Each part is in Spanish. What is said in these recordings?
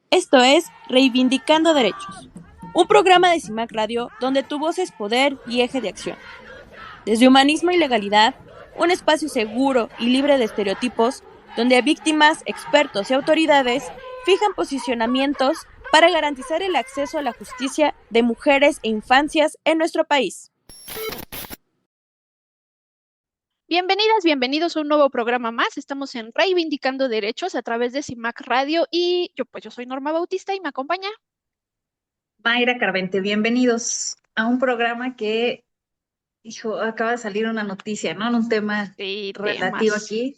Esto es Reivindicando Derechos, un programa de CIMAC Radio donde tu voz es poder y eje de acción. Desde humanismo y legalidad, un espacio seguro y libre de estereotipos, donde víctimas, expertos y autoridades fijan posicionamientos para garantizar el acceso a la justicia de mujeres e infancias en nuestro país. Bienvenidas, bienvenidos a un nuevo programa más. Estamos en Reivindicando Derechos a través de CIMAC Radio y yo soy Norma Bautista y me acompaña. Mayra Carvente, bienvenidos a un programa que, hijo, acaba de salir una noticia, ¿no? En un tema Sí, relativo temas. aquí.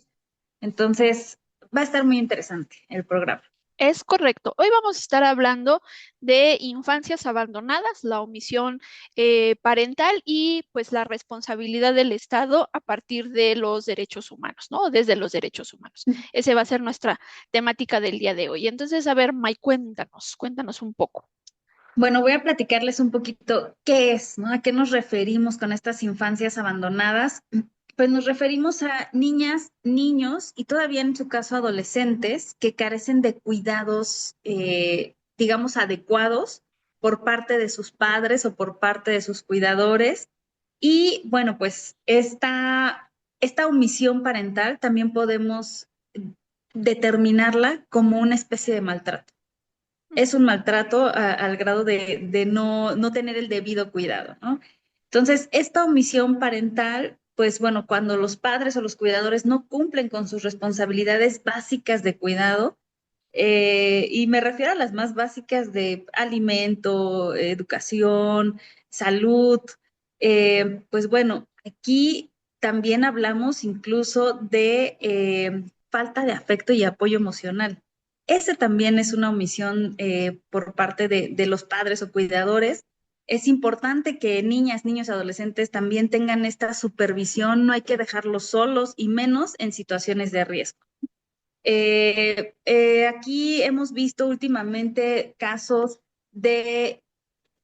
Entonces, va a estar muy interesante el programa. Es correcto. Hoy vamos a estar hablando de infancias abandonadas, la omisión parental y pues la responsabilidad del Estado a partir de los derechos humanos, ¿no? Desde los derechos humanos. Ese va a ser nuestra temática del día de hoy. Entonces, a ver, May, cuéntanos un poco. Bueno, voy a platicarles un poquito qué es, ¿no? ¿A qué nos referimos con estas infancias abandonadas? Pues nos referimos a niñas, niños y todavía en su caso adolescentes que carecen de cuidados, digamos, adecuados por parte de sus padres o por parte de sus cuidadores. Y bueno, pues esta omisión parental también podemos determinarla como una especie de maltrato. Es un maltrato al grado de no tener el debido cuidado, ¿no? Entonces, esta omisión parental, pues bueno, cuando los padres o los cuidadores no cumplen con sus responsabilidades básicas de cuidado, y me refiero a las más básicas de alimento, educación, salud, pues bueno, aquí también hablamos incluso de falta de afecto y apoyo emocional. Ese también es una omisión por parte de los padres o cuidadores. Es importante que niñas, niños, adolescentes también tengan esta supervisión, no hay que dejarlos solos y menos en situaciones de riesgo. Aquí hemos visto últimamente casos de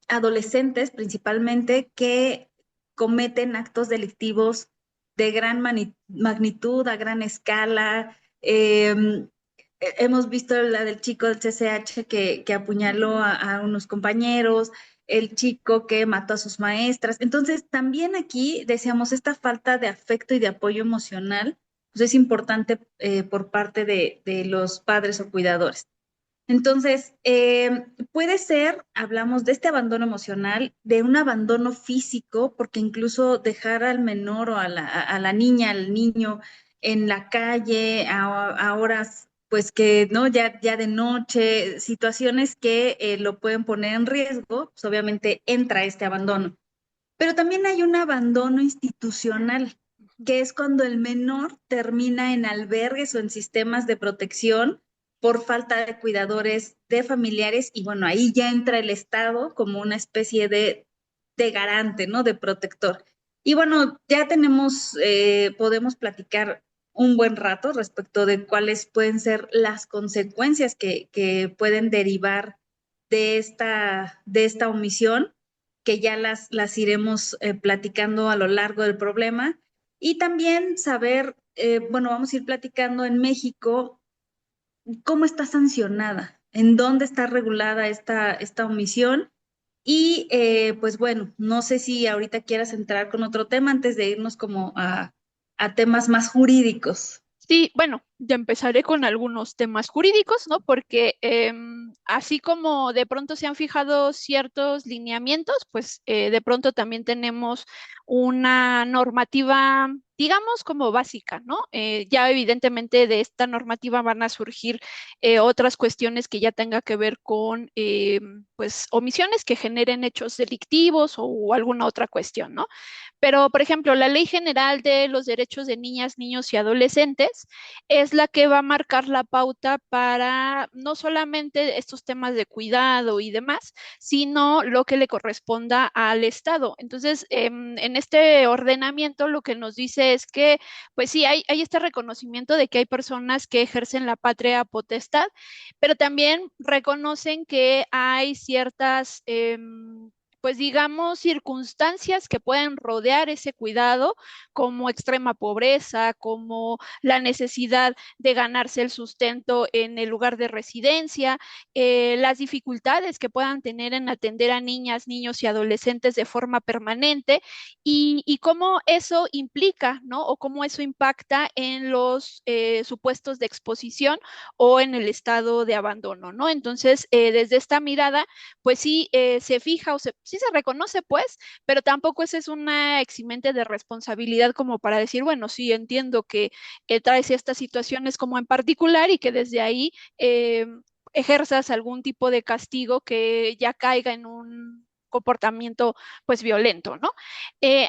adolescentes principalmente que cometen actos delictivos de gran magnitud, a gran escala. Hemos visto la del chico del CCH que apuñaló a unos compañeros, el chico que mató a sus maestras. Entonces, también aquí decíamos esta falta de afecto y de apoyo emocional, pues es importante por parte de los padres o cuidadores. Entonces, puede ser, hablamos de este abandono emocional, de un abandono físico, porque incluso dejar al menor o a la niña, al niño en la calle a horas, pues que, ¿no? Ya de noche, situaciones que lo pueden poner en riesgo, pues obviamente entra este abandono. Pero también hay un abandono institucional, que es cuando el menor termina en albergues o en sistemas de protección por falta de cuidadores, de familiares, y bueno, ahí ya entra el Estado como una especie de garante, ¿no? De protector. Y bueno, ya tenemos, podemos platicar un buen rato respecto de cuáles pueden ser las consecuencias que pueden derivar de esta omisión, que ya las iremos platicando a lo largo del problema. Y también saber, bueno, vamos a ir platicando en México cómo está sancionada, en dónde está regulada esta omisión. Y pues bueno, no sé si ahorita quieras entrar con otro tema antes de irnos como a temas más jurídicos. Sí, bueno, ya empezaré con algunos temas jurídicos, ¿no? Porque así como de pronto se han fijado ciertos lineamientos, pues de pronto también tenemos una normativa, digamos, como básica, ¿no? Ya evidentemente de esta normativa van a surgir otras cuestiones que ya tenga que ver con, pues, omisiones que generen hechos delictivos o alguna otra cuestión, ¿no? Pero, por ejemplo, la Ley General de los Derechos de Niñas, Niños y Adolescentes es la que va a marcar la pauta para no solamente estos temas de cuidado y demás, sino lo que le corresponda al Estado. Entonces, en este ordenamiento lo que nos dice es que, pues sí, hay este reconocimiento de que hay personas que ejercen la patria potestad, pero también reconocen que hay ciertas pues digamos, circunstancias que pueden rodear ese cuidado, como extrema pobreza, como la necesidad de ganarse el sustento en el lugar de residencia, las dificultades que puedan tener en atender a niñas, niños y adolescentes de forma permanente y cómo eso implica, ¿no? O cómo eso impacta en los supuestos de exposición o en el estado de abandono, ¿no? Entonces, desde esta mirada, pues sí se fija sí se reconoce, pues, pero tampoco esa es una eximente de responsabilidad como para decir, bueno, sí, entiendo que traes estas situaciones como en particular y que desde ahí ejerzas algún tipo de castigo que ya caiga en un comportamiento pues violento, ¿no?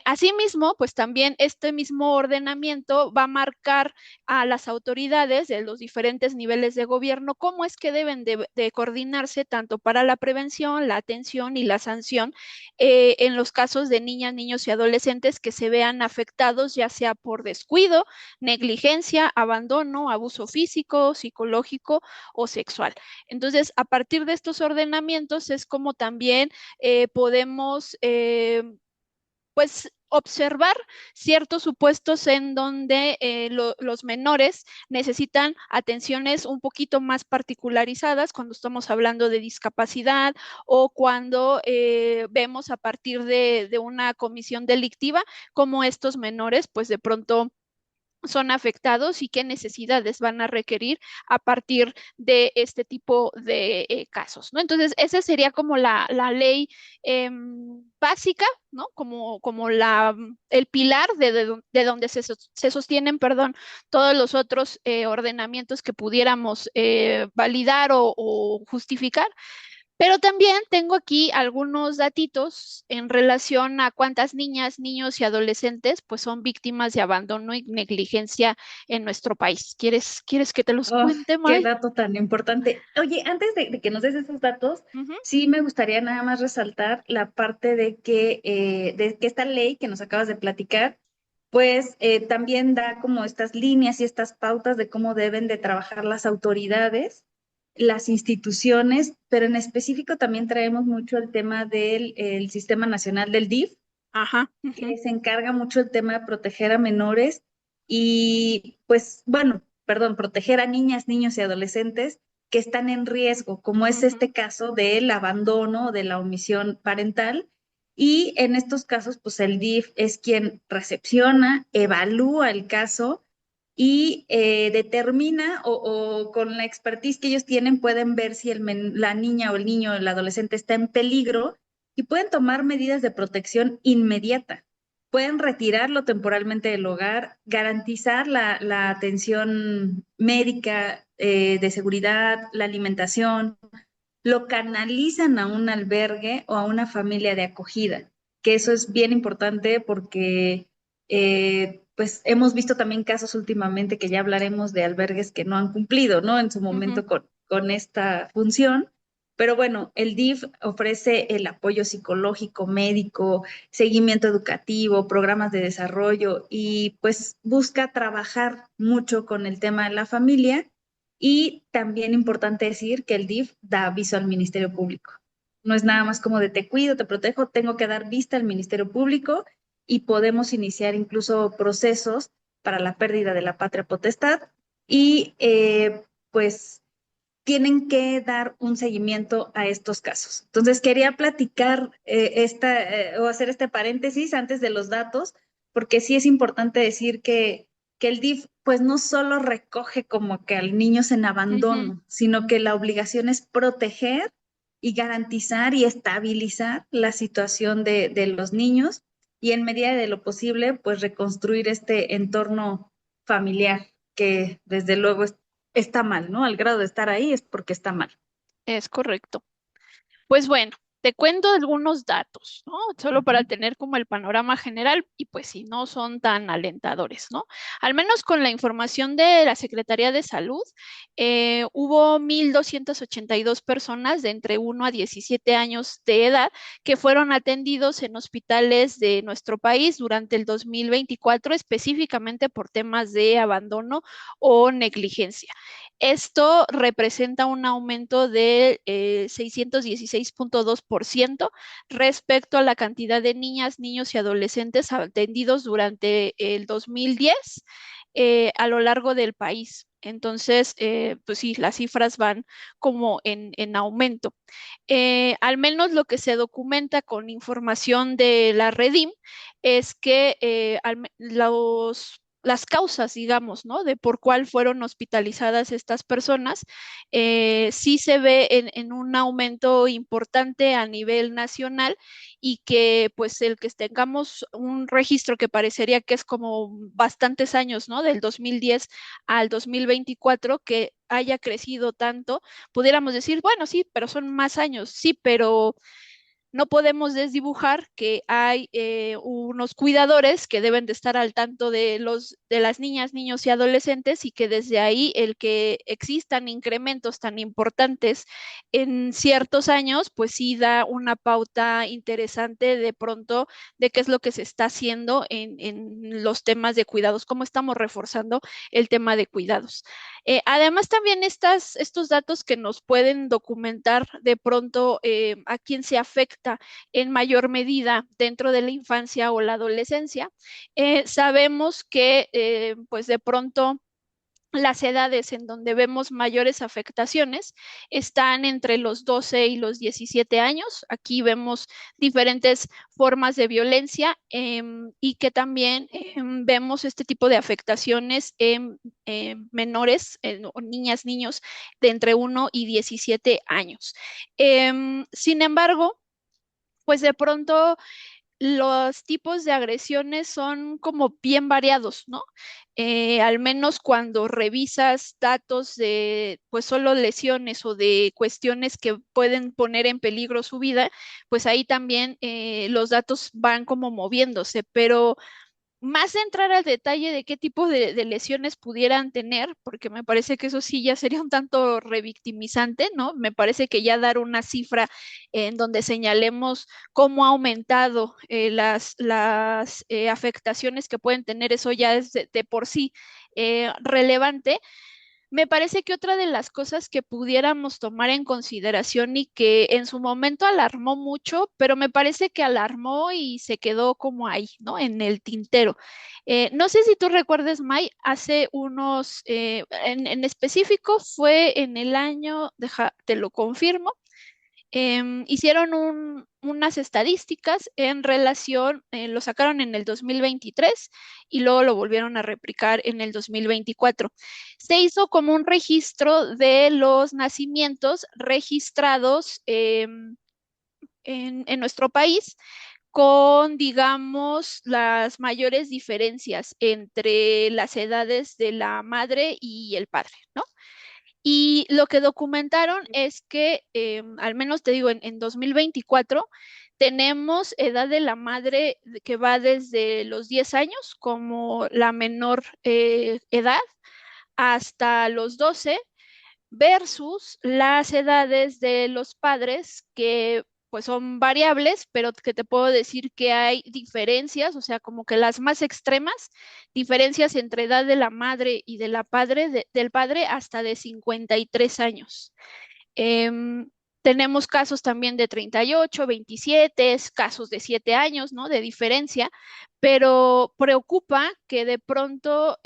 Asimismo, pues también este mismo ordenamiento va a marcar a las autoridades de los diferentes niveles de gobierno cómo es que deben de coordinarse tanto para la prevención, la atención y la sanción en los casos de niñas, niños y adolescentes que se vean afectados ya sea por descuido, negligencia, abandono, abuso físico, psicológico o sexual. Entonces, a partir de estos ordenamientos es como también podemos pues observar ciertos supuestos en donde los menores necesitan atenciones un poquito más particularizadas cuando estamos hablando de discapacidad o cuando vemos a partir de una comisión delictiva como estos menores pues de pronto son afectados y qué necesidades van a requerir a partir de este tipo de casos, ¿no? Entonces, esa sería como la ley básica, ¿no? Como el pilar de donde se sostienen, perdón, todos los otros ordenamientos que pudiéramos validar o justificar. Pero también tengo aquí algunos datitos en relación a cuántas niñas, niños y adolescentes pues son víctimas de abandono y negligencia en nuestro país. ¿Quieres que te los Oh, cuente, qué May? dato tan importante. Oye, antes de que nos des esos datos, Ujú, sí me gustaría nada más resaltar la parte de que esta ley que nos acabas de platicar, pues también da como estas líneas y estas pautas de cómo deben de trabajar las autoridades, las instituciones, pero en específico también traemos mucho el tema del el Sistema Nacional del DIF, ajá, que ujú, se encarga mucho el tema de proteger a menores y, pues, bueno, perdón, proteger a niñas, niños y adolescentes que están en riesgo, como es ujú, este caso del abandono o de la omisión parental. Y en estos casos, pues el DIF es quien recepciona, evalúa el caso y determina o con la expertise que ellos tienen pueden ver si la niña o el niño o el adolescente está en peligro y pueden tomar medidas de protección inmediata. Pueden retirarlo temporalmente del hogar, garantizar la atención médica, de seguridad, la alimentación, lo canalizan a un albergue o a una familia de acogida, que eso es bien importante porque pues hemos visto también casos últimamente que ya hablaremos de albergues que no han cumplido, ¿no? En su ujú, momento con esta función. Pero bueno, el DIF ofrece el apoyo psicológico, médico, seguimiento educativo, programas de desarrollo y pues busca trabajar mucho con el tema de la familia y también importante decir que el DIF da aviso al Ministerio Público. No es nada más como de te cuido, te protejo, tengo que dar vista al Ministerio Público y podemos iniciar incluso procesos para la pérdida de la patria potestad y pues tienen que dar un seguimiento a estos casos. Entonces, quería platicar o hacer este paréntesis antes de los datos, porque sí es importante decir que el DIF pues no solo recoge como que al niños en ujú. abandono, sino que la obligación es proteger y garantizar y estabilizar la situación de los niños y en medida de lo posible pues reconstruir este entorno familiar que desde luego está mal, ¿no? Al grado de estar ahí es porque está mal. Es correcto. Pues bueno, te cuento algunos datos, ¿no? Solo para Ujú. tener como el panorama general y pues si no son tan alentadores, ¿no? Al menos con la información de la Secretaría de Salud, hubo 1,282 personas de entre 1 a 17 años de edad que fueron atendidos en hospitales de nuestro país durante el 2024, específicamente por temas de abandono o negligencia. Esto representa un aumento de 616.2% respecto a la cantidad de niñas, niños y adolescentes atendidos durante el 2010 a lo largo del país. Entonces, pues sí, las cifras van como en aumento. Al menos lo que se documenta con información de la Redim es que las causas, digamos, ¿no? De por cuál fueron hospitalizadas estas personas, sí se ve en un aumento importante a nivel nacional y que pues el que tengamos un registro que parecería que es como bastantes años, ¿no? Del 2010 al 2024, que haya crecido tanto, pudiéramos decir, bueno, sí, pero son más años, sí, pero no podemos desdibujar que hay unos cuidadores que deben de estar al tanto de las niñas, niños y adolescentes y que desde ahí el que existan incrementos tan importantes en ciertos años, pues sí da una pauta interesante de pronto de qué es lo que se está haciendo en los temas de cuidados, cómo estamos reforzando el tema de cuidados. Además, también estos datos que nos pueden documentar de pronto a quién se afecta en mayor medida dentro de la infancia o la adolescencia, sabemos que pues de pronto las edades en donde vemos mayores afectaciones están entre los 12 y los 17 años. Aquí vemos diferentes formas de violencia y que también vemos este tipo de afectaciones en menores, o niñas, niños de entre 1 y 17 años. Sin embargo, pues de pronto los tipos de agresiones son como bien variados, ¿no? Al menos cuando revisas datos de, pues solo lesiones o de cuestiones que pueden poner en peligro su vida, pues ahí también los datos van como moviéndose, pero más de entrar al detalle de qué tipo de lesiones pudieran tener, porque me parece que eso sí ya sería un tanto revictimizante, ¿no? Me parece que ya dar una cifra en donde señalemos cómo ha aumentado las afectaciones que pueden tener, eso ya es de por sí relevante. Me parece que otra de las cosas que pudiéramos tomar en consideración y que en su momento alarmó mucho, pero me parece que alarmó y se quedó como ahí, ¿no? En el tintero. No sé si tú recuerdes, May, hace unos, en específico fue en el año, te lo confirmo, hicieron unas estadísticas en relación, lo sacaron en el 2023 y luego lo volvieron a replicar en el 2024. Se hizo como un registro de los nacimientos registrados en nuestro país con, digamos, las mayores diferencias entre las edades de la madre y el padre, ¿no? Y lo que documentaron es que, al menos te digo, en 2024 tenemos edad de la madre que va desde los 10 años como la menor edad hasta los 12 versus las edades de los padres que pues son variables, pero que te puedo decir que hay diferencias, o sea, como que las más extremas, diferencias entre edad de la madre y de la padre, del padre hasta de 53 años. Em, Tenemos casos también de 38, 27, casos de 7 años, ¿no? De diferencia, pero preocupa que de pronto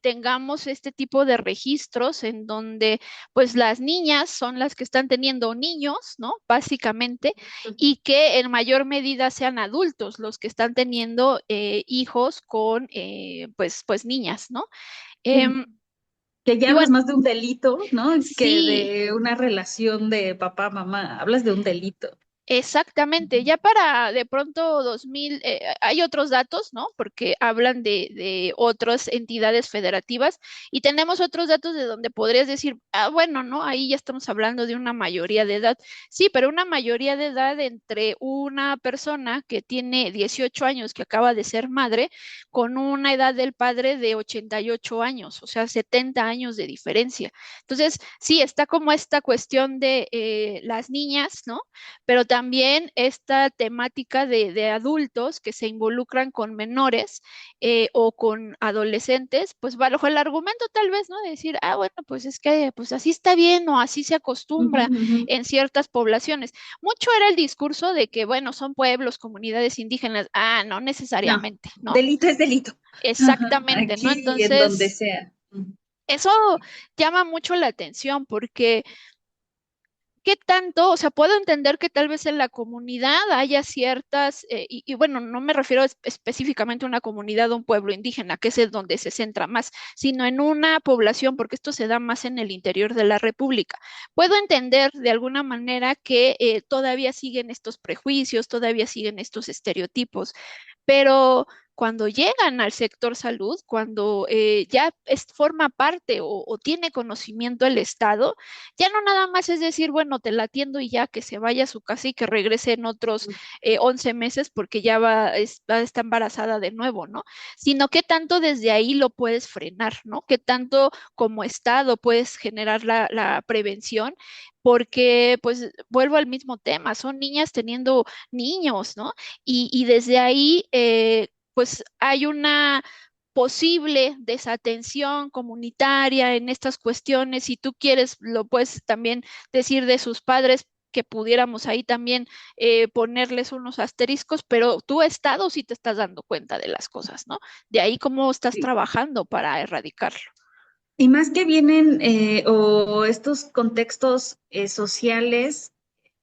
tengamos este tipo de registros en donde pues las niñas son las que están teniendo niños, ¿no? Básicamente, y que en mayor medida sean adultos los que están teniendo hijos con pues niñas, ¿no? Em, Que ya y hablas bueno, más de un delito, ¿no? Que sí. de una relación de papá, mamá. Hablas de un delito. Exactamente, ya para de pronto 2000, hay otros datos, ¿no? Porque hablan de otras entidades federativas y tenemos otros datos de donde podrías decir, ah, bueno, ¿no? Ahí ya estamos hablando de una mayoría de edad. Sí, pero una mayoría de edad entre una persona que tiene 18 años, que acaba de ser madre, con una edad del padre de 88 años, o sea, 70 años de diferencia. Entonces, sí, está como esta cuestión de las niñas, ¿no? Pero también también esta temática de adultos que se involucran con menores o con adolescentes, pues bajo el argumento tal vez, ¿no? De decir, ah, bueno, pues es que pues así está bien o así se Ujú, acostumbra ujú. en ciertas poblaciones. Mucho era el discurso de que, bueno, son pueblos, comunidades indígenas. Ah, no No, necesariamente, ¿no? delito es delito. Ajá, Exactamente, ¿no? aquí y en donde Entonces, sea. Ujú. eso llama mucho la atención porque ¿qué tanto? O sea, puedo entender que tal vez en la comunidad haya ciertas, y bueno, no me refiero específicamente a una comunidad o un pueblo indígena, que es el donde se centra más, sino en una población, porque esto se da más en el interior de la República. Puedo entender de alguna manera que todavía siguen estos prejuicios, todavía siguen estos estereotipos, pero cuando llegan al sector salud, cuando ya forma parte o tiene conocimiento el Estado, ya no nada más es decir, bueno, te la atiendo y ya que se vaya a su casa y que regrese en otros 11 meses porque ya va a estar embarazada de nuevo, ¿no? Sino que tanto desde ahí lo puedes frenar, ¿no? Que tanto como Estado puedes generar la prevención, porque pues vuelvo al mismo tema, son niñas teniendo niños, ¿no? Y desde ahí, pues hay una posible desatención comunitaria en estas cuestiones. Si tú quieres, lo puedes también decir de sus padres, que pudiéramos ahí también ponerles unos asteriscos, pero tú Estado sí te estás dando cuenta de las cosas, ¿no? De ahí cómo estás Sí. trabajando para erradicarlo. Y más que vienen o estos contextos sociales,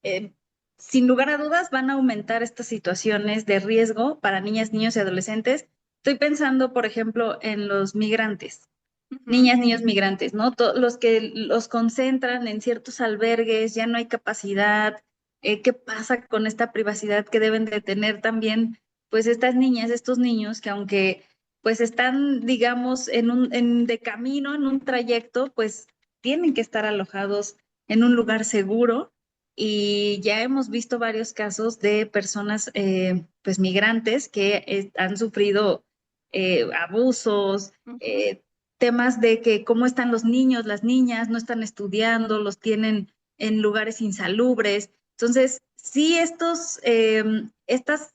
eh, sin lugar a dudas van a aumentar estas situaciones de riesgo para niñas, niños y adolescentes. Estoy pensando, por ejemplo, en los migrantes, Ujú, niñas, niños migrantes, ¿no? Los que los concentran en ciertos albergues, ya no hay capacidad. ¿Qué pasa con esta privacidad que deben de tener también, pues estas niñas, estos niños que aunque pues están, digamos, de camino, en un trayecto, pues tienen que estar alojados en un lugar seguro? Y ya hemos visto varios casos de personas, pues migrantes que han sufrido abusos, ujú. temas de que cómo están los niños, las niñas, no están estudiando, los tienen en lugares insalubres. Entonces, sí, estas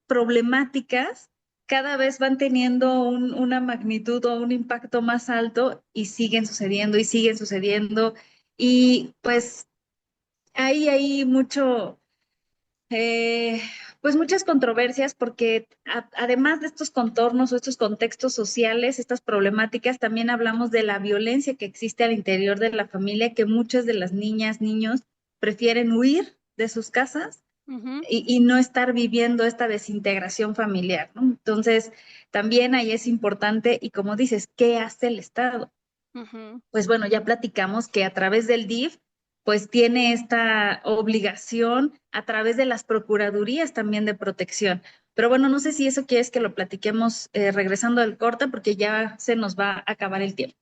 problemáticas cada vez van teniendo una magnitud o un impacto más alto y siguen sucediendo y siguen sucediendo. Y pues ahí hay mucho, eh, pues muchas controversias porque además de estos contornos o estos contextos sociales, estas problemáticas, también hablamos de la violencia que existe al interior de la familia, que muchas de las niñas, niños prefieren huir de sus casas Ujú, y no estar viviendo esta desintegración familiar, ¿no? Entonces, también ahí es importante, y como dices, ¿qué hace el Estado? ujú. Pues bueno, ya platicamos que a través del DIF, pues tiene esta obligación a través de las procuradurías también de protección. Pero bueno, no sé si eso quieres que lo platiquemos regresando del corte, porque ya se nos va a acabar el tiempo.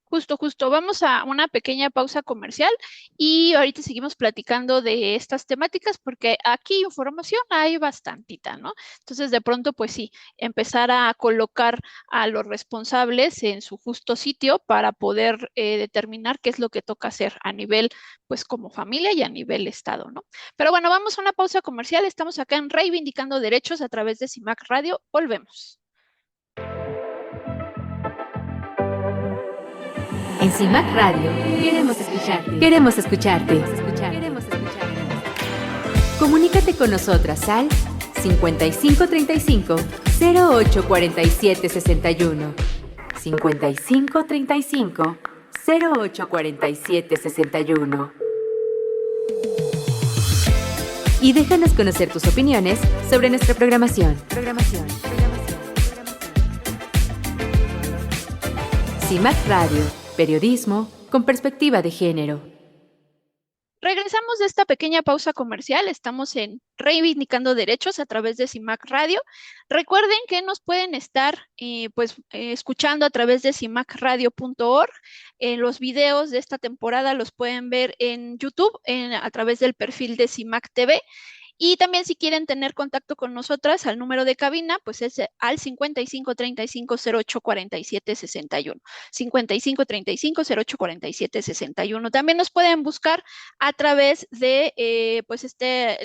Justo, justo. Vamos a una pequeña pausa comercial y ahorita seguimos platicando de estas temáticas porque aquí información hay bastantita, ¿no? Entonces, de pronto, pues sí, empezar a colocar a los responsables en su justo sitio para poder determinar qué es lo que toca hacer a nivel, pues como familia y a nivel Estado, ¿no? Pero bueno, vamos a una pausa comercial. Estamos acá en Reivindicando Derechos a través de CIMAC Radio. Volvemos. En CIMAC Radio queremos escucharte. Queremos escucharte. Queremos escucharte. Comunícate con nosotras al 5535 0847 61. 5535 0847 61. Y déjanos conocer tus opiniones sobre nuestra programación. CIMAC Radio, periodismo con perspectiva de género. Regresamos de esta pequeña pausa comercial. Estamos en Reivindicando Derechos a través de CIMAC Radio. Recuerden que nos pueden estar escuchando a través de cimacradio.org. Los videos de esta temporada los pueden ver en YouTube a través del perfil de CIMAC TV. Y también si quieren tener contacto con nosotras, al número de cabina, pues es al 55 35 08 47 61. 55 35 08 47 61. También nos pueden buscar a través de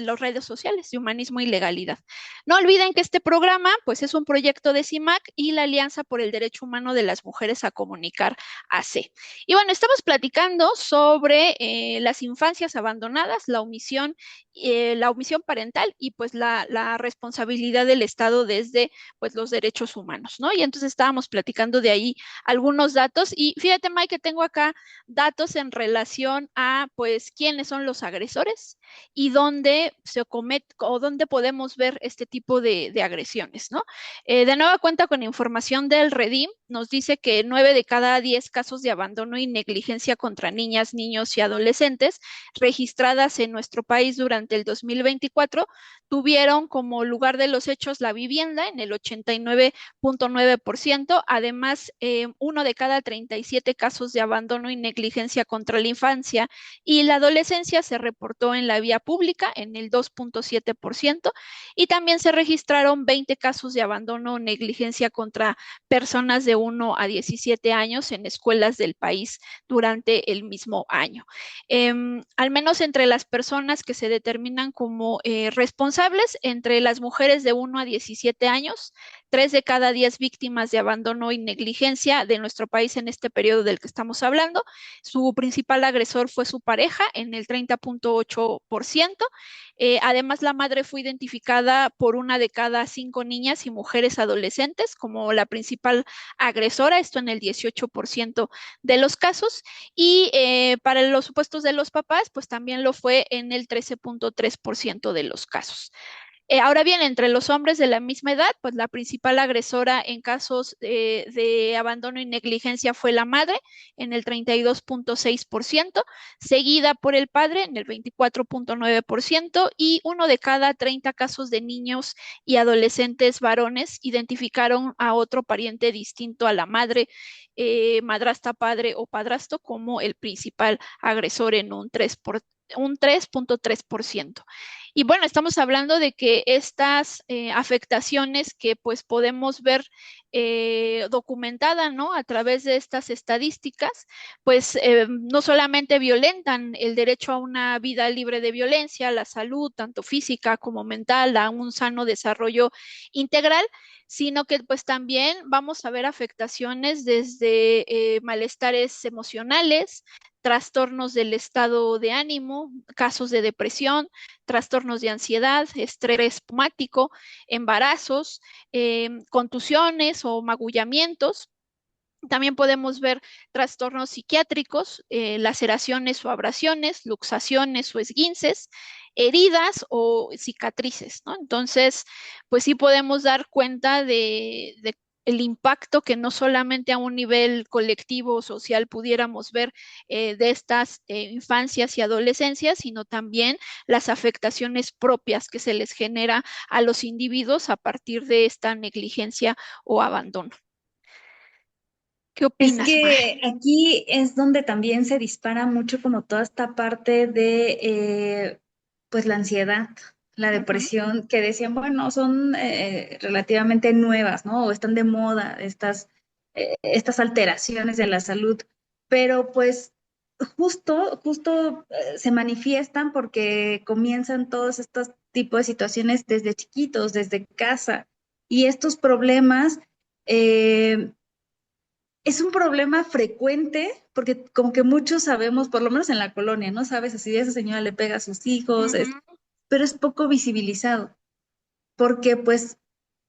las redes sociales de Humanismo y Legalidad. No olviden que este programa pues es un proyecto de CIMAC y la Alianza por el Derecho Humano de las Mujeres a Comunicar AC. Y bueno, estamos platicando sobre las infancias abandonadas, la omisión parental y pues la responsabilidad del Estado desde pues los derechos humanos, ¿no? Y entonces estábamos platicando de ahí algunos datos y fíjate, Mike, que tengo acá datos en relación a pues quiénes son los agresores y dónde se comete o dónde podemos ver este tipo de agresiones, ¿no? De nueva cuenta con información del Redim, nos dice que 9 de cada 10 casos de abandono y negligencia contra niñas, niños y adolescentes registradas en nuestro país durante el 2024 tuvieron como lugar de los hechos la vivienda en el 89.9%. Además, 1 de cada 37 casos de abandono y negligencia contra la infancia y la adolescencia se reportó en la vía pública en el 2.7% y también se registraron 20 casos de abandono o negligencia contra personas de 1 a 17 años en escuelas del país durante el mismo año. Al menos entre las personas que se determinan como responsables, entre las mujeres de 1 a 17 años, 3 de cada 10 víctimas de abandono y negligencia de nuestro país en este periodo del que estamos hablando, su principal agresor fue su pareja en el 30.8%. Además, la madre fue identificada por 1 de cada 5 niñas y mujeres adolescentes como la principal agresora, esto en el 18% de los casos. Y para los supuestos de los papás, pues también lo fue en el 13.3% de los casos. Ahora bien, entre los hombres de la misma edad, pues la principal agresora en casos de abandono y negligencia fue la madre en el 32.6%, seguida por el padre en el 24.9% y 1 de cada 30 casos de niños y adolescentes varones identificaron a otro pariente distinto a la madre, madrastra, padre o padrastro como el principal agresor en un 3.3%. Y bueno, estamos hablando de que estas afectaciones que pues podemos ver documentada, ¿no? A través de estas estadísticas, pues no solamente violentan el derecho a una vida libre de violencia, la salud, tanto física como mental, a un sano desarrollo integral, sino que pues también vamos a ver afectaciones desde malestares emocionales, trastornos del estado de ánimo, casos de depresión, trastornos de ansiedad, estrés traumático, embarazos, contusiones o magullamientos. También podemos ver trastornos psiquiátricos, laceraciones o abrasiones, luxaciones o esguinces, heridas o cicatrices, ¿no? Entonces, pues sí podemos dar cuenta de el impacto que no solamente a un nivel colectivo o social pudiéramos ver de estas infancias y adolescencias, sino también las afectaciones propias que se les genera a los individuos a partir de esta negligencia o abandono. ¿Qué Es opinas, Mar? que aquí es donde también se dispara mucho como toda esta parte de pues la ansiedad, la Ujú. depresión, que decían, bueno, son relativamente nuevas, ¿no? O están de moda estas alteraciones de la salud, pero pues justo se manifiestan porque comienzan todos estos tipos de situaciones desde chiquitos, desde casa, y estos problemas... eh, es un problema frecuente porque como que muchos sabemos, por lo menos en la colonia, ¿no? Sabes, así esa señora le pega a sus hijos, Ujú. pero es poco visibilizado porque pues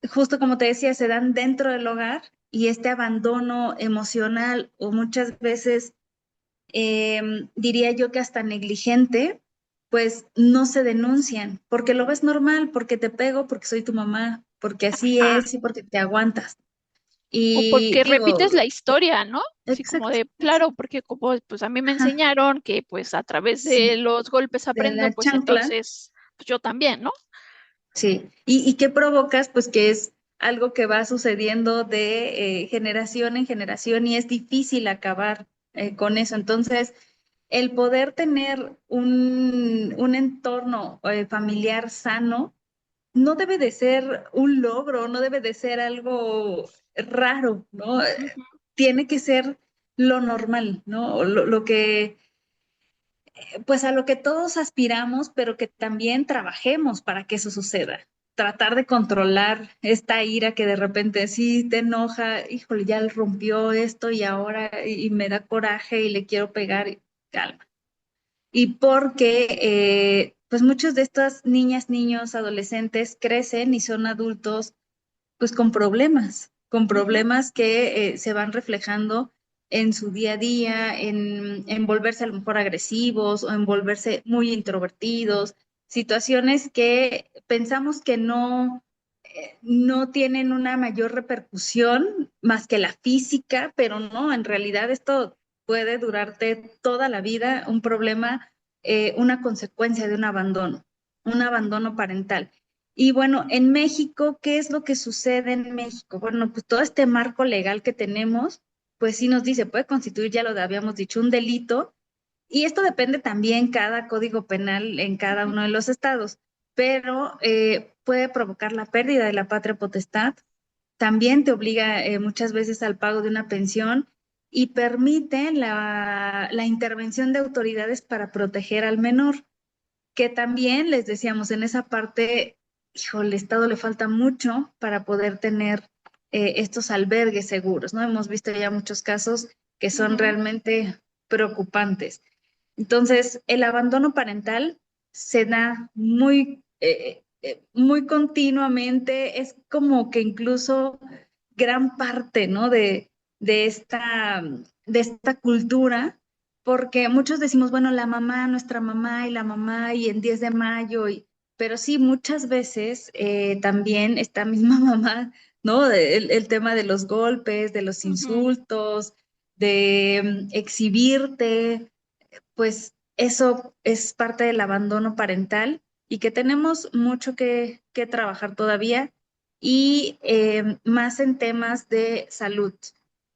justo como te decía, se dan dentro del hogar y este abandono emocional o muchas veces diría yo que hasta negligente, pues no se denuncian porque lo ves normal, porque te pego, porque soy tu mamá, porque así Ah, es y porque te aguantas. o Y porque digo, repites la historia, ¿no? Así como exacto, de, claro, exacto. porque como pues a mí me Ajá, enseñaron que pues a través de sí. los golpes De aprendo, la pues chancla, entonces pues yo también, ¿no? sí. ¿Y qué provocas? Pues que es algo que va sucediendo de generación en generación y es difícil acabar con eso. Entonces, el poder tener un entorno familiar sano no debe de ser un logro, no debe de ser algo raro, ¿no? Ujú. Tiene que ser lo normal, ¿no? Lo que, pues a lo que todos aspiramos, pero que también trabajemos para que eso suceda. Tratar de controlar esta ira que de repente sí te enoja, híjole, ya rompió esto y ahora y me da coraje y le quiero pegar, calma. Y porque pues muchos de estas niñas, niños, adolescentes crecen y son adultos pues con Ujú. problemas que se van reflejando en su día a día, en volverse a lo mejor agresivos o en volverse muy introvertidos, situaciones que pensamos que no tienen una mayor repercusión más que la física, pero no, en realidad esto puede durarte toda la vida, un problema, una consecuencia de un abandono parental. Y bueno, en México, ¿qué es lo que sucede en México? Bueno, pues todo este marco legal que tenemos, pues sí nos dice, puede constituir, ya lo habíamos dicho, un delito. Y esto depende también cada código penal en cada Ujú. uno de los estados, pero puede provocar la pérdida de la patria potestad. También te obliga muchas veces al pago de una pensión y permite la intervención de autoridades para proteger al menor, que también les decíamos en esa parte, hijo, el Estado le falta mucho para poder tener estos albergues seguros, ¿no? Hemos visto ya muchos casos que son Ujú. realmente preocupantes. Entonces, el abandono parental se da muy continuamente, es como que incluso gran parte, ¿no? De de esta cultura, porque muchos decimos, bueno, la mamá, nuestra mamá y la mamá y en 10 de mayo, pero sí, muchas veces también esta misma mamá, ¿no? El tema de los golpes, de los Ujú. insultos, de exhibirte, pues eso es parte del abandono parental y que tenemos mucho que trabajar todavía y más en temas de salud.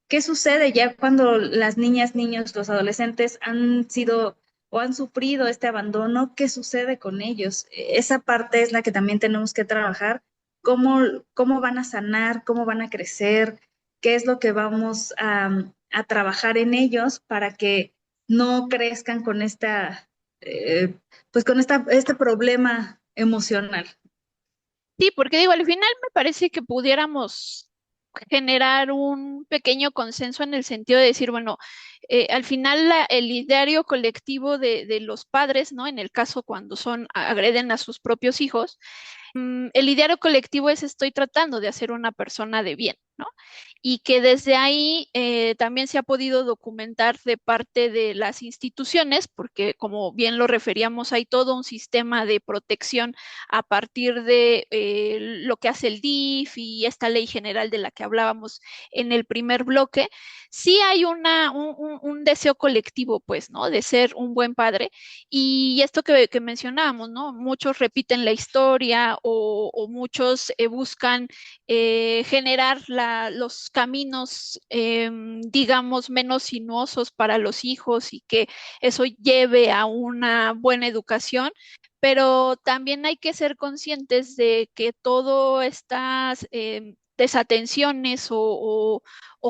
¿Qué sucede ya cuando las niñas, niños, los adolescentes han sido o han sufrido este abandono? ¿Qué sucede con ellos? Esa parte es la que también tenemos que trabajar. ¿Cómo, cómo van a sanar? ¿Cómo van a crecer? ¿Qué es lo que vamos a trabajar en ellos para que no crezcan con pues con este problema emocional? Sí, porque digo, al final me parece que pudiéramos generar un pequeño consenso en el sentido de decir, bueno, al final el ideario colectivo de los padres, ¿no? En el caso cuando agreden a sus propios hijos, el ideario colectivo es estoy tratando de hacer una persona de bien, ¿no? Y que desde ahí también se ha podido documentar de parte de las instituciones, porque como bien lo referíamos, hay todo un sistema de protección a partir de lo que hace el DIF y esta ley general de la que hablábamos en el primer bloque. Sí hay un deseo colectivo, pues, ¿no? De ser un buen padre. Y esto que mencionábamos, ¿no? Muchos repiten la historia o muchos buscan generar los caminos, digamos, menos sinuosos para los hijos y que eso lleve a una buena educación, pero también hay que ser conscientes de que todas estas desatenciones o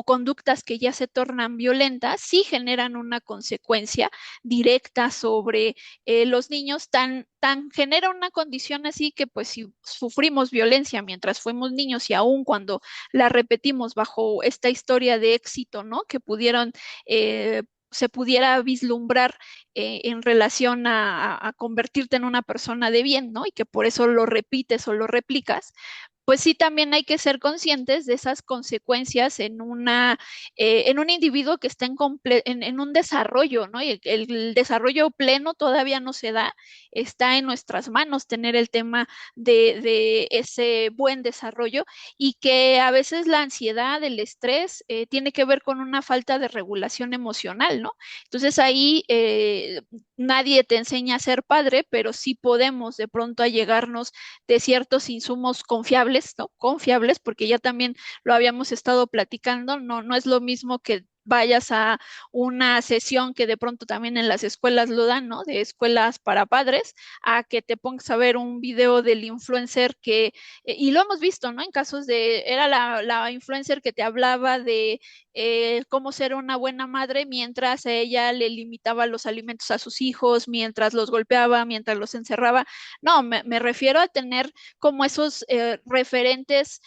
conductas que ya se tornan violentas sí generan una consecuencia directa sobre los niños, genera una condición así que pues si sufrimos violencia mientras fuimos niños y aún cuando la repetimos bajo esta historia de éxito, ¿no? Que pudieron se pudiera vislumbrar en relación a convertirte en una persona de bien, ¿no? Y que por eso lo repites o lo replicas, pues sí también hay que ser conscientes de esas consecuencias en un individuo que está en un desarrollo, ¿no? Y el desarrollo pleno todavía no se da, está en nuestras manos tener el tema de ese buen desarrollo y que a veces la ansiedad, el estrés, tiene que ver con una falta de regulación emocional, ¿no? Entonces ahí nadie te enseña a ser padre, pero sí podemos de pronto allegarnos de ciertos insumos confiables, ¿no? Confiables, porque ya también lo habíamos estado platicando, no es lo mismo que vayas a una sesión que de pronto también en las escuelas lo dan, ¿no? De escuelas para padres, a que te pongas a ver un video del influencer y lo hemos visto, ¿no? En casos era la influencer que te hablaba de cómo ser una buena madre mientras ella le limitaba los alimentos a sus hijos, mientras los golpeaba, mientras los encerraba. No, me refiero a tener como esos referentes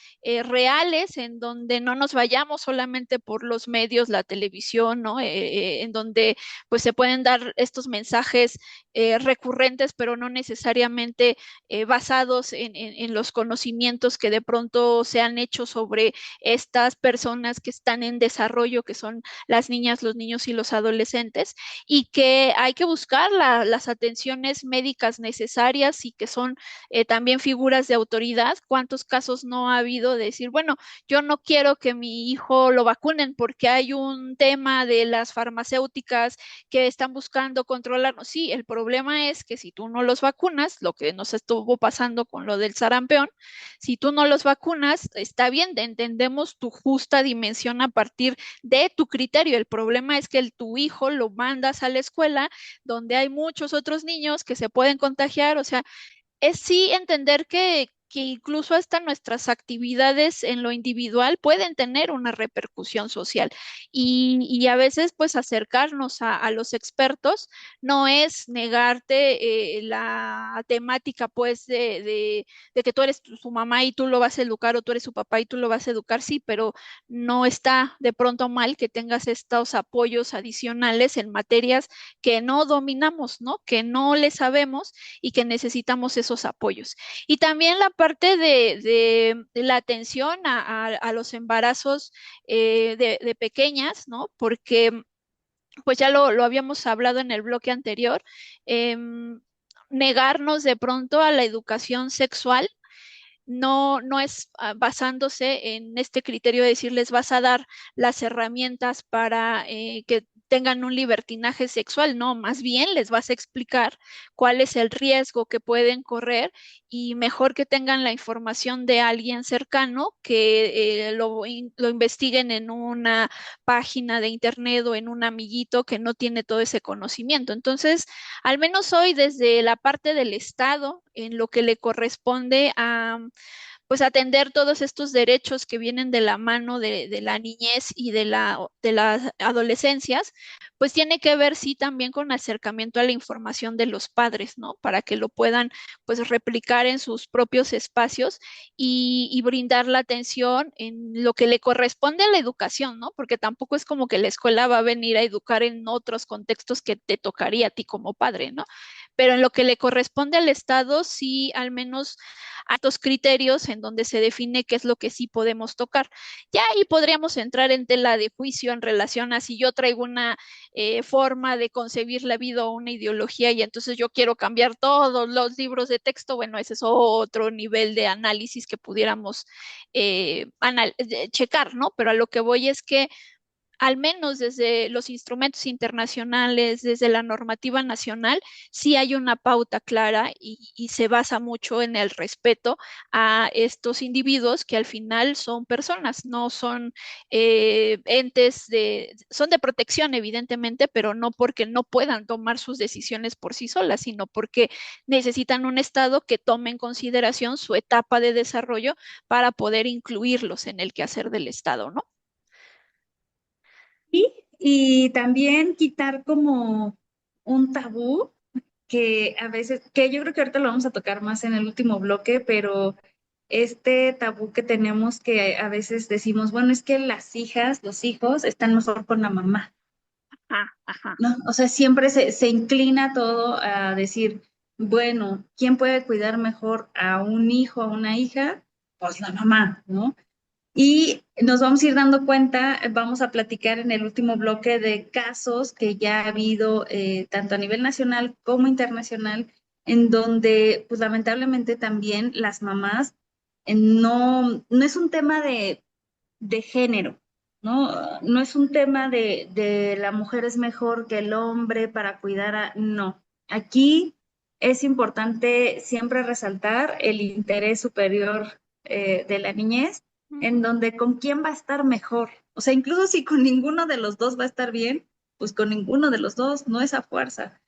reales en donde no nos vayamos solamente por los medios, la televisión, ¿no? En donde pues se pueden dar estos mensajes recurrentes, pero no necesariamente basados en los conocimientos que de pronto se han hecho sobre estas personas que están en desarrollo, que son las niñas, los niños y los adolescentes, y que hay que buscar las atenciones médicas necesarias y que son también figuras de autoridad. ¿Cuántos casos no ha habido de decir, bueno, yo no quiero que mi hijo lo vacunen porque hay un tema de las farmacéuticas que están buscando controlarnos? Sí, el problema es que si tú no los vacunas, lo que nos estuvo pasando con lo del sarampión, si tú no los vacunas, está bien, entendemos tu justa dimensión a partir de tu criterio. El problema es que tu hijo lo mandas a la escuela donde hay muchos otros niños que se pueden contagiar, o sea, es sí entender que incluso hasta nuestras actividades en lo individual pueden tener una repercusión social y a veces pues acercarnos a los expertos no es negarte la temática pues de que tú eres su mamá y tú lo vas a educar o tú eres su papá y tú lo vas a educar, sí, pero no está de pronto mal que tengas estos apoyos adicionales en materias que no dominamos, ¿no? Que no le sabemos y que necesitamos esos apoyos. Y también la parte de la atención a los embarazos de pequeñas, ¿no? Porque pues ya lo habíamos hablado en el bloque anterior, negarnos de pronto a la educación sexual no es basándose en este criterio de decirles vas a dar las herramientas para que tengan un libertinaje sexual, no, más bien les vas a explicar cuál es el riesgo que pueden correr y mejor que tengan la información de alguien cercano que lo investiguen en una página de internet o en un amiguito que no tiene todo ese conocimiento. Entonces, al menos hoy desde la parte del Estado, en lo que le corresponde a pues atender todos estos derechos que vienen de la mano de la niñez y de las adolescencias, pues tiene que ver sí también con acercamiento a la información de los padres, ¿no? Para que lo puedan pues replicar en sus propios espacios y brindar la atención en lo que le corresponde a la educación, ¿no? Porque tampoco es como que la escuela va a venir a educar en otros contextos que te tocaría a ti como padre, ¿no? Pero en lo que le corresponde al Estado, sí, al menos a estos criterios en donde se define qué es lo que sí podemos tocar. Ya ahí podríamos entrar en tela de juicio en relación a si yo traigo una forma de concebir la vida o una ideología y entonces yo quiero cambiar todos los libros de texto. Bueno, ese es otro nivel de análisis que pudiéramos checar, ¿no? Pero a lo que voy es que al menos desde los instrumentos internacionales, desde la normativa nacional, sí hay una pauta clara y se basa mucho en el respeto a estos individuos que al final son personas, no son entes son de protección evidentemente, pero no porque no puedan tomar sus decisiones por sí solas, sino porque necesitan un Estado que tome en consideración su etapa de desarrollo para poder incluirlos en el quehacer del Estado, ¿no? Y también quitar como un tabú que a veces, que yo creo que ahorita lo vamos a tocar más en el último bloque, pero este tabú que tenemos que a veces decimos, bueno, es que las hijas, los hijos están mejor con la mamá, Ajá, ajá. ¿no? O sea, siempre se inclina todo a decir, bueno, ¿quién puede cuidar mejor a un hijo, a una hija? Pues la mamá, ¿no? Y nos vamos a ir dando cuenta, vamos a platicar en el último bloque de casos que ya ha habido tanto a nivel nacional como internacional, en donde pues lamentablemente también las mamás no es un tema de género, ¿no? No es un tema de la mujer es mejor que el hombre para cuidar a... No, aquí es importante siempre resaltar el interés superior de la niñez, en donde con quién va a estar mejor, O sea, incluso si con ninguno de los dos va a estar bien, pues con ninguno de los dos, no es a fuerza.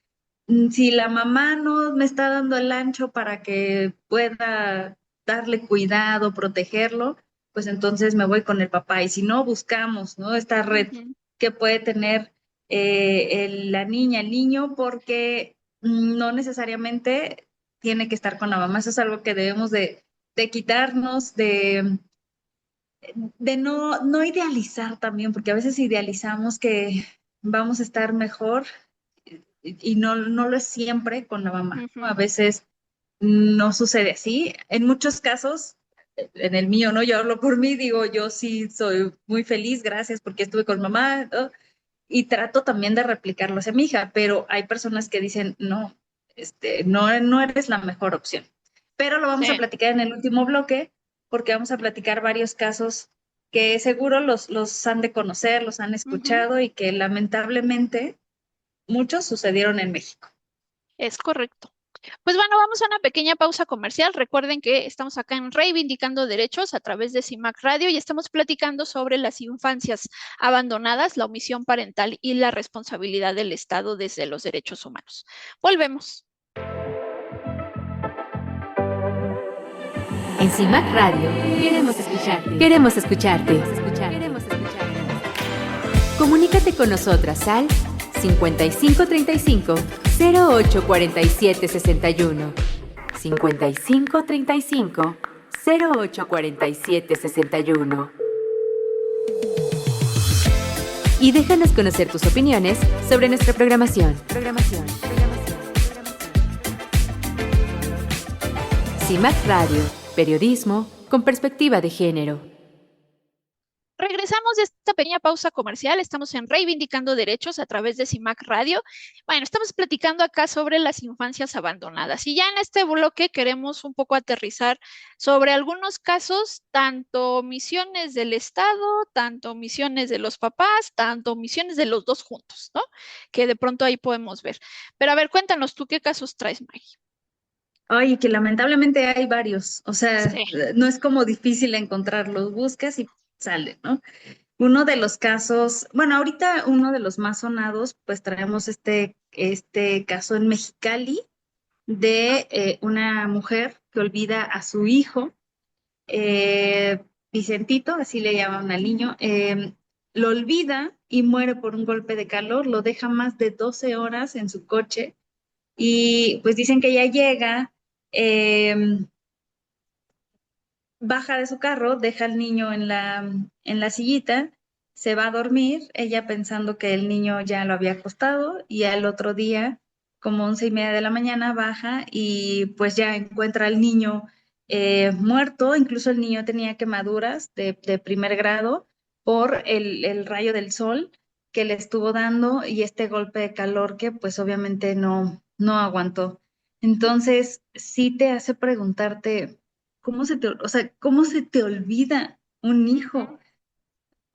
Si la mamá no me está dando el ancho para que pueda darle cuidado, protegerlo, pues entonces me voy con el papá. Y si no, buscamos, ¿no? Esta red Ujú. que puede tener la niña, el niño, porque no necesariamente tiene que estar con la mamá. Eso es algo que debemos de quitarnos, de no idealizar también, porque a veces idealizamos que vamos a estar mejor y no lo es siempre con la mamá, ¿no? A Ujú. veces no sucede así. En muchos casos, en el mío, ¿no? Yo hablo por mí, digo, yo sí soy muy feliz, gracias porque estuve con mamá, ¿no? Y trato también de replicarlo hacia mi hija, pero hay personas que dicen, no, no eres la mejor opción. Pero lo vamos a Sí. platicar en el último bloque, porque vamos a platicar varios casos que seguro los han de conocer, los han Ujú. escuchado y que lamentablemente muchos sucedieron en México. Es correcto. Pues bueno, vamos a una pequeña pausa comercial. Recuerden que estamos acá en Reivindicando Derechos a través de CIMAC Radio y estamos platicando sobre las infancias abandonadas, la omisión parental y la responsabilidad del Estado desde los derechos humanos. Volvemos. En CIMAC Radio queremos escucharte. Queremos escucharte. Queremos escucharte. Comunícate con nosotras al 5535 0847 61. 5535 0847 61. Y déjanos conocer tus opiniones sobre nuestra programación. CIMAC Radio, periodismo con perspectiva de género. Regresamos de esta pequeña pausa comercial. Estamos en Reivindicando Derechos a través de CIMAC Radio. Bueno, estamos platicando acá sobre las infancias abandonadas. Y ya en este bloque queremos un poco aterrizar sobre algunos casos, tanto omisiones del Estado, tanto omisiones de los papás, tanto omisiones de los dos juntos, ¿no? Que de pronto ahí podemos ver. Pero a ver, cuéntanos tú qué casos traes, Maggie. Ay, que lamentablemente hay varios, o sea, Sí. no es como difícil encontrarlos, buscas y sale, ¿no? Uno de los casos, bueno, ahorita uno de los más sonados, pues traemos este caso en Mexicali de una mujer que olvida a su hijo, Vicentito, así le llaman al niño, lo olvida y muere por un golpe de calor, lo deja más de 12 horas en su coche y pues dicen que ella llega, baja de su carro, deja al niño en la sillita, se va a dormir, ella pensando que el niño ya lo había acostado y al otro día, como 11:30 de la mañana, baja y pues ya encuentra al niño muerto, incluso el niño tenía quemaduras de primer grado por el rayo del sol que le estuvo dando y este golpe de calor que pues obviamente no aguantó. Entonces, sí te hace preguntarte, o sea, cómo se te olvida un hijo?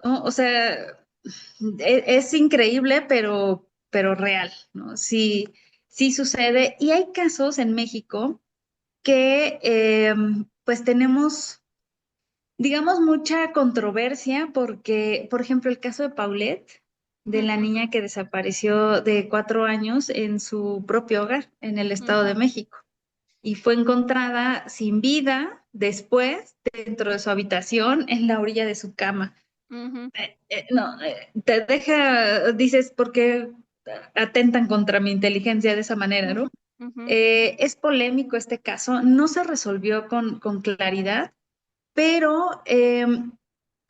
¿No? O sea, es increíble, pero real, ¿no? Sí, sí sucede. Y hay casos en México que pues tenemos, digamos, mucha controversia porque, por ejemplo, el caso de Paulette, de la Ujú, niña que desapareció de 4 años en su propio hogar en el Estado de ujú, México y fue encontrada sin vida después dentro de su habitación en la orilla de su cama. ujú, No, te deja, dices, ¿por qué atentan contra mi inteligencia de esa manera, ujú, no? ujú, Es polémico este caso, no se resolvió con claridad, pero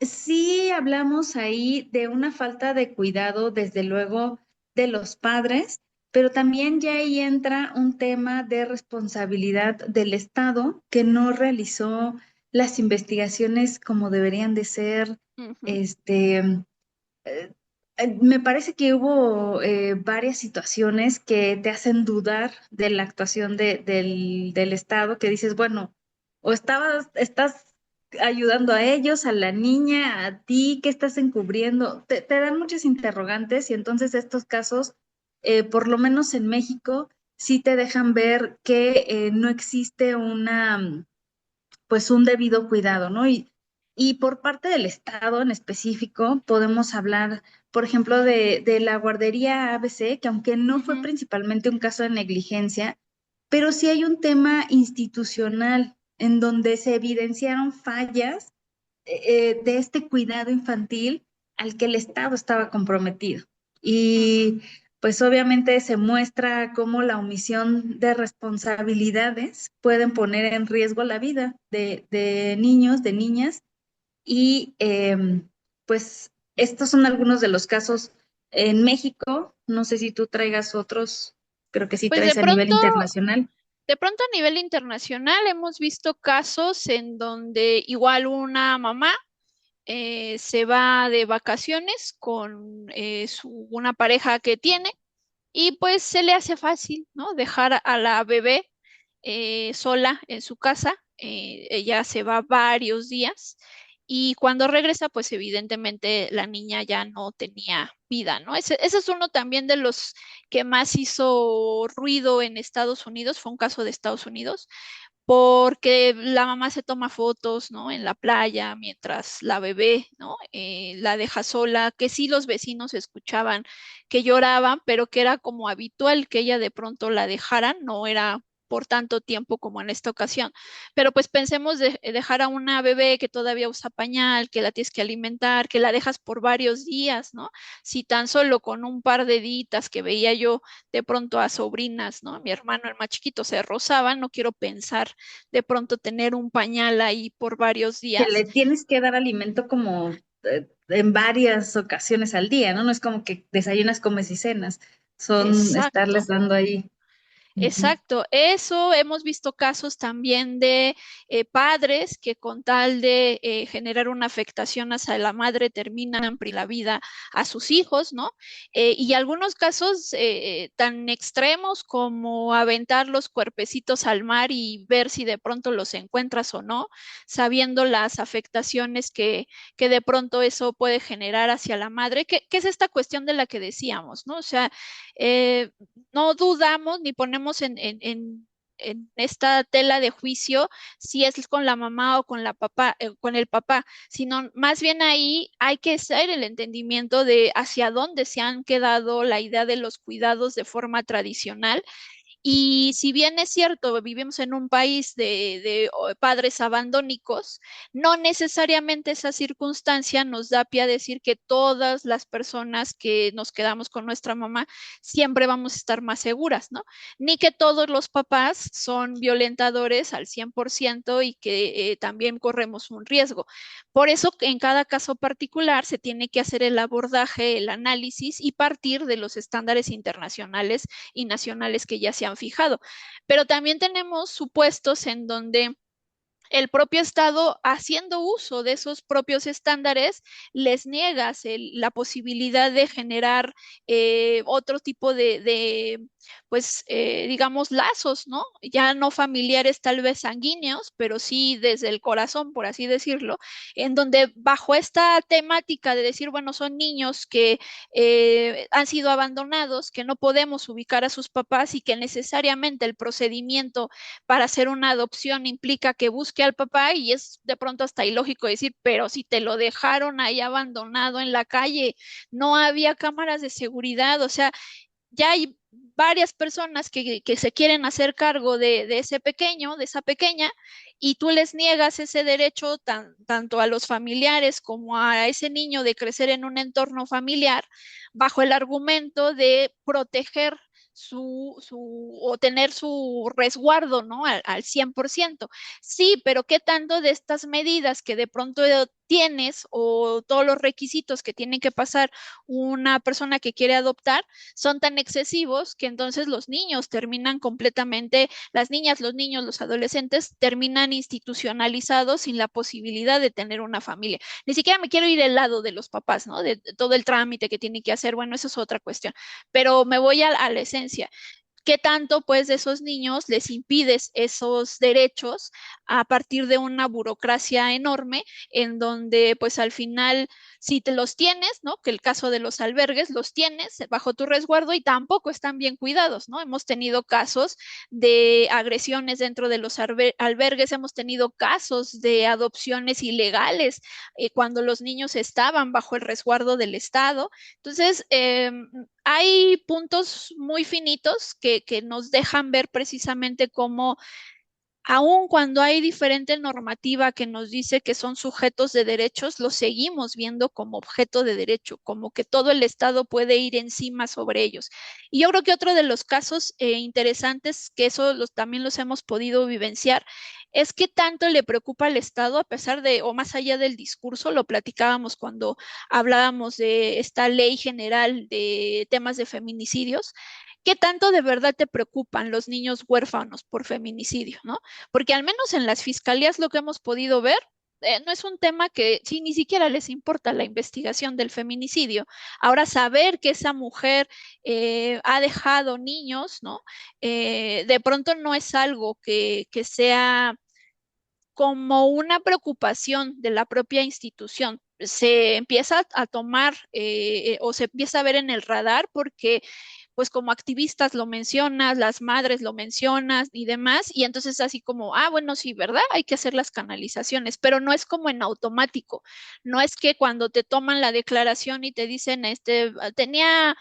sí hablamos ahí de una falta de cuidado, desde luego, de los padres, pero también ya ahí entra un tema de responsabilidad del Estado que no realizó las investigaciones como deberían de ser. ujú. Este, Me parece que hubo varias situaciones que te hacen dudar de la actuación del Estado, que dices, bueno, o estás ayudando a ellos, a la niña, a ti, ¿qué estás encubriendo? Te dan muchas interrogantes y entonces estos casos, por lo menos en México, sí te dejan ver que no existe pues un debido cuidado, ¿no? Y por parte del Estado en específico, podemos hablar, por ejemplo, de la guardería ABC, que aunque no fue Ujú. principalmente un caso de negligencia, pero sí hay un tema institucional en donde se evidenciaron fallas de este cuidado infantil al que el Estado estaba comprometido. Ujú. Y pues obviamente se muestra cómo la omisión de responsabilidades pueden poner en riesgo la vida de niños, de niñas, y pues estos son algunos de los casos en México. No sé si tú traigas otros, creo que sí Pues traes a nivel internacional. de pronto a nivel internacional hemos visto casos en donde igual una mamá se va de vacaciones con una pareja que tiene y pues se le hace fácil, ¿no? Dejar a la bebé sola en su casa. Ella se va varios días y cuando regresa, pues evidentemente la niña ya no tenía vida, ¿no? Ese es uno también de los que más hizo ruido en Estados Unidos, fue un caso de Estados Unidos, porque la mamá se toma fotos, ¿no? En la playa mientras la bebé, ¿no? La deja sola, que sí los vecinos escuchaban que lloraban, pero que era como habitual que ella de pronto la dejaran, no era por tanto tiempo como en esta ocasión. Pero pues pensemos de dejar a una bebé que todavía usa pañal, que la tienes que alimentar, que la dejas por varios días, ¿no? Si tan solo con un par de ditas que veía yo de pronto a sobrinas, ¿no? Mi hermano, el más chiquito, se rozaban, no quiero pensar de pronto tener un pañal ahí por varios Que le días. tienes que dar alimento como en varias ocasiones al día, ¿no? No es como que desayunas, comes y cenas, son estarles Exacto. dando ahí. Ujú. Exacto, eso hemos visto casos también de padres que con tal de generar una afectación hacia la madre terminan pri la vida a sus hijos, ¿no? Y algunos casos tan extremos como aventar los cuerpecitos al mar y ver si de pronto los encuentras o no, sabiendo las afectaciones que de pronto eso puede generar hacia la madre, que es esta cuestión de la que decíamos, ¿no? O sea, eh, no dudamos ni ponemos en esta tela de juicio si es con la mamá o con con el papá, sino más bien ahí hay que hacer el entendimiento de hacia dónde se han quedado la idea de los cuidados de forma tradicional y si bien es cierto, vivimos en un país de padres abandónicos, no necesariamente esa circunstancia nos da pie a decir que todas las personas que nos quedamos con nuestra mamá siempre vamos a estar más seguras, ¿no? Ni que todos los papás son violentadores al 100% y que también corremos un riesgo. Por eso, en cada caso particular se tiene que hacer el abordaje, el análisis y partir de los estándares internacionales y nacionales que ya se han fijado. Pero también tenemos supuestos en donde el propio Estado, haciendo uso de esos propios estándares, les niegas la posibilidad de generar otro tipo pues, digamos, lazos, ¿no? Ya no familiares, tal vez sanguíneos, pero sí desde el corazón, por así decirlo, en donde bajo esta temática de decir, bueno, son niños que han sido abandonados, que no podemos ubicar a sus papás y que necesariamente el procedimiento para hacer una adopción implica que busque al papá y es de pronto hasta ilógico decir, pero si te lo dejaron ahí abandonado en la calle, no había cámaras de seguridad, o sea, ya hay varias personas que se quieren hacer cargo de ese pequeño, de esa pequeña, y tú les niegas ese derecho tanto a los familiares como a ese niño de crecer en un entorno familiar bajo el argumento de proteger o tener su resguardo, ¿no? Al 100%. Sí, pero ¿qué tanto de estas medidas que de pronto tienes o todos los requisitos que tiene que pasar una persona que quiere adoptar son tan excesivos que entonces los niños terminan completamente, las niñas, los niños, los adolescentes terminan institucionalizados sin la posibilidad de tener una familia? Ni siquiera me quiero ir al lado de los papás, ¿no? De todo el trámite que tienen que hacer, bueno, eso es otra cuestión, pero me voy a la esencia. ¿Qué tanto pues de esos niños les impides esos derechos a partir de una burocracia enorme en donde pues al final si te los tienes, ¿no? Que el caso de los albergues, los tienes bajo tu resguardo y tampoco están bien cuidados, ¿no? Hemos tenido casos de agresiones dentro de los albergues, hemos tenido casos de adopciones ilegales cuando los niños estaban bajo el resguardo del Estado. Entonces, hay puntos muy finitos que nos dejan ver precisamente cómo aun cuando hay diferente normativa que nos dice que son sujetos de derechos, los seguimos viendo como objeto de derecho, como que todo el Estado puede ir encima sobre ellos. Y yo creo que otro de los casos interesantes, que eso también los hemos podido vivenciar, es que tanto le preocupa al Estado, a pesar de, o más allá del discurso, lo platicábamos cuando hablábamos de esta ley general de temas de feminicidios. ¿Qué tanto de verdad te preocupan los niños huérfanos por feminicidio, no? Porque al menos en las fiscalías lo que hemos podido ver no es un tema que sí, ni siquiera les importa la investigación del feminicidio. Ahora, saber que esa mujer ha dejado niños, ¿no? De pronto no es algo que sea como una preocupación de la propia institución. Se empieza a tomar o se empieza a ver en el radar porque pues como activistas lo mencionas, las madres lo mencionas y demás, y entonces así como, ah, bueno, sí, ¿verdad? Hay que hacer las canalizaciones, pero no es como en automático, no es que cuando te toman la declaración y te dicen, tenía...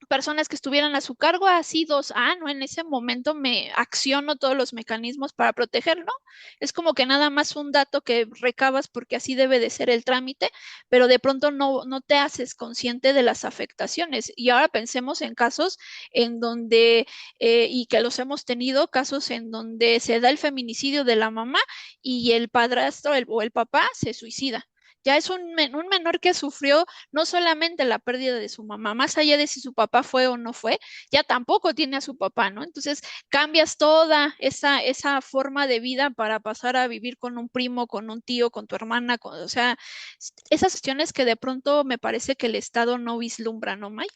personas que estuvieran a su cargo, así dos, no, en ese momento me acciono todos los mecanismos para proteger, ¿no? Es como que nada más un dato que recabas porque así debe de ser el trámite, pero de pronto no te haces consciente de las afectaciones. Y ahora pensemos en casos en donde, y que los hemos tenido, casos en donde se da el feminicidio de la mamá y el padrastro o el papá se suicida. Ya es un menor que sufrió no solamente la pérdida de su mamá, más allá de si su papá fue o no fue, ya tampoco tiene a su papá, ¿no? Entonces cambias toda esa forma de vida para pasar a vivir con un primo, con un tío, con tu hermana, o sea, esas cuestiones que de pronto me parece que el Estado no vislumbra, ¿no, May?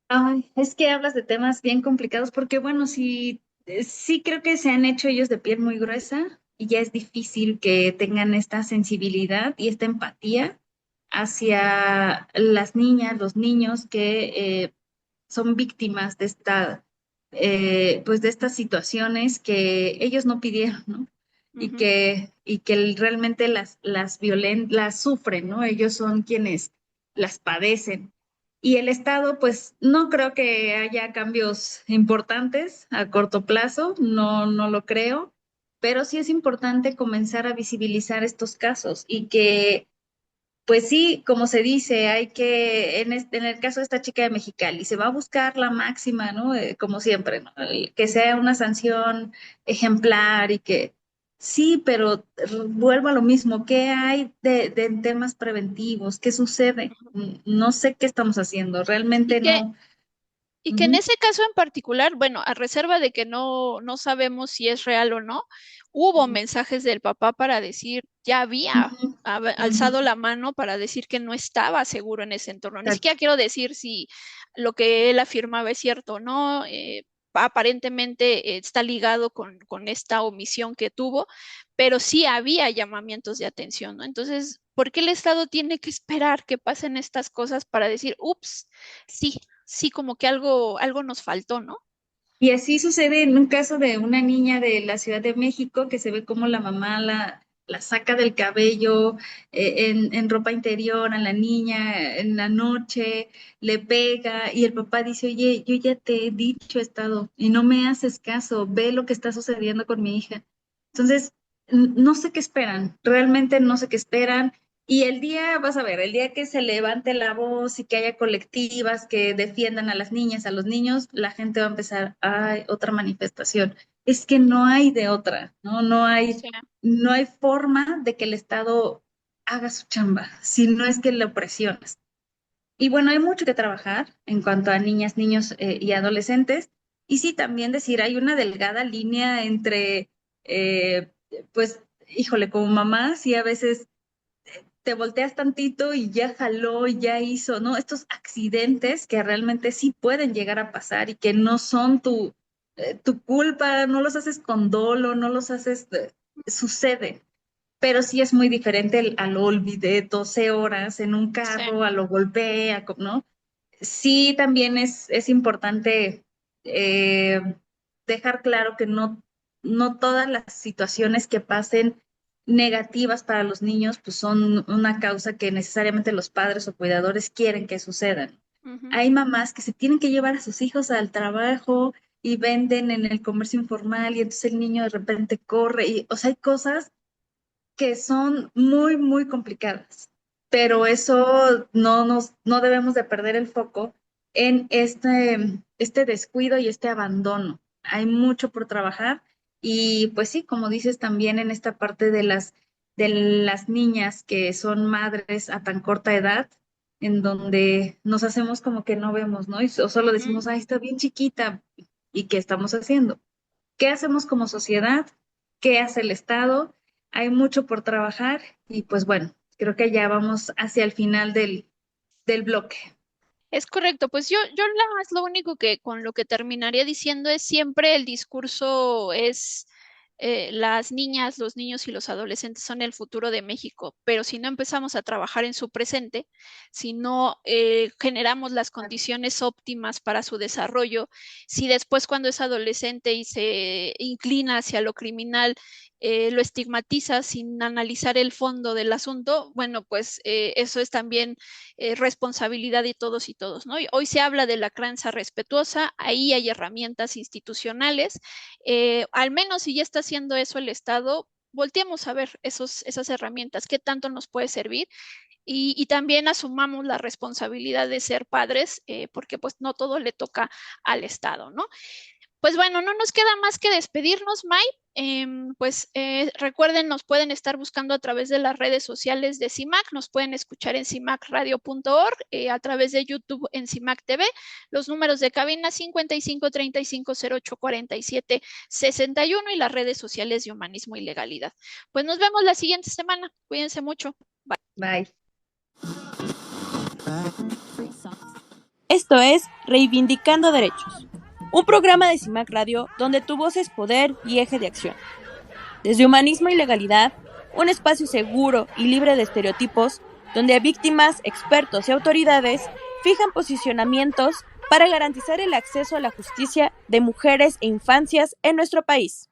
Ay, es que hablas de temas bien complicados porque, bueno, sí, sí creo que se han hecho ellos de piel muy gruesa y ya es difícil que tengan esta sensibilidad y esta empatía hacia las niñas, los niños que son víctimas de pues de estas situaciones que ellos no pidieron, ¿no? Ujú. Y que realmente las sufren, ¿no? Ellos son quienes las padecen. Y el Estado, pues no creo que haya cambios importantes a corto plazo, no lo creo, pero sí es importante comenzar a visibilizar estos casos y que pues sí, como se dice, hay que, en el caso de esta chica de Mexicali, se va a buscar la máxima, ¿no? Como siempre, ¿no? Que sea una sanción ejemplar y que sí, pero vuelvo a lo mismo, ¿qué hay de temas preventivos? ¿Qué sucede? No sé qué estamos haciendo, Y realmente que no. Y que en Ujú, ese caso en particular, bueno, a reserva de que no sabemos si es real o no, hubo ujú, mensajes del papá para decir, ya había ujú, ujú, alzado la mano para decir que no estaba seguro en ese entorno. Ni exacto. siquiera quiero decir si lo que él afirmaba es cierto o no. Aparentemente está ligado con esta omisión que tuvo, pero sí había llamamientos de atención, ¿no? Entonces, ¿por qué el Estado tiene que esperar que pasen estas cosas para decir, ups, sí, sí, como que algo nos faltó, ¿no? Y así sucede en un caso de una niña de la Ciudad de México que se ve como la mamá la saca del cabello en ropa interior a la niña en la noche, le pega y el papá dice, oye, yo ya te he dicho estado y no me haces caso, ve lo que está sucediendo con mi hija. Entonces, no sé qué esperan, realmente no sé qué esperan. Y el día, vas a ver, el día que se levante la voz y que haya colectivas que defiendan a las niñas, a los niños, la gente va a empezar, ay, otra manifestación. Es que no hay de otra, ¿no? Sí. No hay forma de que el Estado haga su chamba, si no es que lo presionas. Y bueno, hay mucho que trabajar en cuanto a niñas, niños y adolescentes. Y sí, también decir, hay una delgada línea entre, eh, pues, híjole, como mamá, sí a veces te volteas tantito y ya jaló y ya hizo, ¿no? Estos accidentes que realmente sí pueden llegar a pasar y que no son tu culpa, no los haces con dolo, no los haces, sucede. Pero sí es muy diferente a lo olvidé 12 horas en un carro, a lo golpeé, ¿no? Sí, también es importante eh, dejar claro que no todas las situaciones que pasen negativas para los niños pues son una causa que necesariamente los padres o cuidadores quieren que sucedan. Hay mamás que se tienen que llevar a sus hijos al trabajo y venden en el comercio informal y entonces el niño de repente corre y, o sea, hay cosas que son muy, muy complicadas, pero eso no debemos de perder el foco en este descuido y este abandono. Hay mucho por trabajar y pues sí, como dices también en esta parte de las niñas que son madres a tan corta edad, en donde nos hacemos como que no vemos, ¿no? O solo decimos, ay, está bien chiquita. ¿Y qué estamos haciendo? ¿Qué hacemos como sociedad? ¿Qué hace el Estado? Hay mucho por trabajar y pues bueno, creo que ya vamos hacia el final del bloque. Es correcto, pues yo lo único que con lo que terminaría diciendo es siempre el discurso es las niñas, los niños y los adolescentes son el futuro de México, pero si no empezamos a trabajar en su presente, si no generamos las condiciones óptimas para su desarrollo, si después cuando es adolescente y se inclina hacia lo criminal, lo estigmatiza sin analizar el fondo del asunto, bueno, pues eso es también responsabilidad de todos y todos, ¿no? Y hoy se habla de la crianza respetuosa, ahí hay herramientas institucionales, al menos si ya está haciendo eso el Estado, volteemos a ver esas herramientas, qué tanto nos puede servir y también asumamos la responsabilidad de ser padres, porque pues no todo le toca al Estado, ¿no? Pues bueno, no nos queda más que despedirnos, May. Recuerden, nos pueden estar buscando a través de las redes sociales de CIMAC, nos pueden escuchar en cimacradio.org, a través de YouTube en CIMAC TV, los números de cabina 55 35 08 47 61 y las redes sociales de Humanismo y Legalidad. Pues nos vemos la siguiente semana. Cuídense mucho. Bye. Bye. Esto es Reivindicando Derechos, un programa de CIMAC Radio donde tu voz es poder y eje de acción. Desde Humanismo y Legalidad, un espacio seguro y libre de estereotipos, donde víctimas, expertos y autoridades fijan posicionamientos para garantizar el acceso a la justicia de mujeres e infancias en nuestro país.